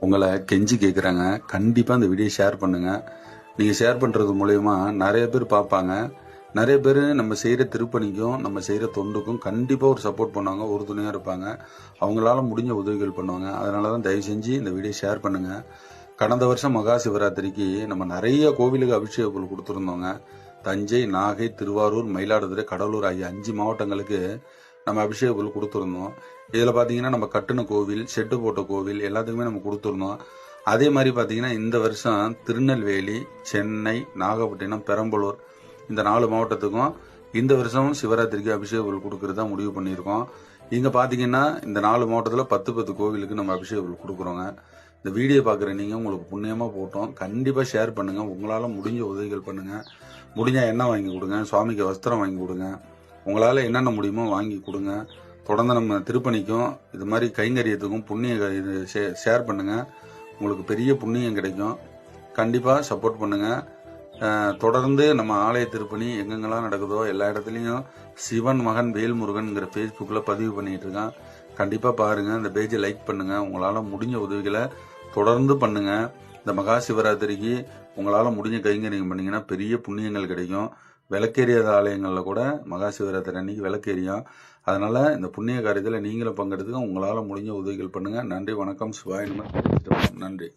உங்களை கெஞ்சி கேட்குறாங்க. கண்டிப்பாக இந்த வீடியோ ஷேர் பண்ணுங்கள். நீங்கள் ஷேர் பண்ணுறது மூலயமா நிறைய பேர் பார்ப்பாங்க. நிறைய பேர் நம்ம செய்கிற திருப்பணிக்கும் நம்ம செய்கிற தொண்டுக்கும் கண்டிப்பாக ஒரு சப்போர்ட் பண்ணுவாங்க, ஒரு துணையாக இருப்பாங்க. அவங்களால முடிஞ்ச உதவிகள் பண்ணுவாங்க. அதனால தான் தயவு செஞ்சு இந்த வீடியோ ஷேர் பண்ணுங்கள். கடந்த வருஷம் மகா சிவராத்திரிக்கு நம்ம நிறைய கோவிலுக்கு அபிஷேக பொருள் கொடுத்துருந்தோங்க. தஞ்சை, நாகை, திருவாரூர், மயிலாடுதுறை, கடலூர் ஆகிய 5 மாவட்டங்களுக்கு நம்ம அபிஷேக பொருள் கொடுத்துருந்தோம். இதில் பார்த்தீங்கன்னா நம்ம கட்டுன கோவில், ஷெட்டு போட்ட கோவில் எல்லாத்துக்குமே நம்ம கொடுத்துருந்தோம். அதே மாதிரி பார்த்தீங்கன்னா இந்த வருஷம் திருநெல்வேலி, சென்னை, நாகப்பட்டினம், பெரம்பலூர் இந்த 4 மாவட்டத்துக்கும் இந்த வருஷம் சிவராத்திரிக்கு அபிஷேக பொருள் கொடுக்கறதா முடிவு பண்ணியிருக்கோம். இங்கே பார்த்தீங்கன்னா இந்த 4 மாவட்டத்தில் 10 கோவிலுக்கு நம்ம அபிஷேக பொருள் கொடுக்குறோங்க. இந்த வீடியோ பார்க்குற நீங்கள் உங்களுக்கு புண்ணியமாக போட்டோம். கண்டிப்பாக ஷேர் பண்ணுங்கள். உங்களால் முடிஞ்ச உதவிகள் பண்ணுங்கள். முடிஞ்சால் எண்ணெய் வாங்கி கொடுங்க, சுவாமிக்கு வஸ்திரம் வாங்கி கொடுங்க. உங்களால் என்னென்ன முடியுமோ வாங்கி கொடுங்க. தொடர்ந்து நம்ம திருப்பணிக்கும் இது மாதிரி கைங்கரியத்துக்கும் புண்ணிய இது ஷேர் பண்ணுங்கள். உங்களுக்கு பெரிய புண்ணியம் கிடைக்கும். கண்டிப்பாக சப்போர்ட் பண்ணுங்கள். தொடர்ந்து நம்ம ஆலய திருப்பணி எங்கெங்கெல்லாம் நடக்குதோ எல்லா இடத்துலையும் சிவன் மகன் வேல்முருகன்ங்கிற ஃபேஸ்புக்கில் பதிவு பண்ணிகிட்டு இருக்கான். கண்டிப்பாக பாருங்கள். இந்த பேஜை லைக் பண்ணுங்கள். உங்களால் முடிஞ்ச உதவிகளை தொடர்ந்து பண்ணுங்கள். இந்த மகா சிவராத்திரிக்கு உங்களால் முடிஞ்ச கைங்கரியம் பண்ணிங்கன்னா பெரிய புண்ணியங்கள் கிடைக்கும். விளக்கேறியாத ஆலயங்களில் கூட மகா சிவராத்திரி அன்னைக்கு விளக்கேறியும். அதனால் இந்த புண்ணிய காரியத்தில் நீங்களும் பங்கெடுத்துக்க உங்களால் முடிஞ்ச உதவிகள் பண்ணுங்கள். நன்றி, வணக்கம், சிவாய நம. நன்றி.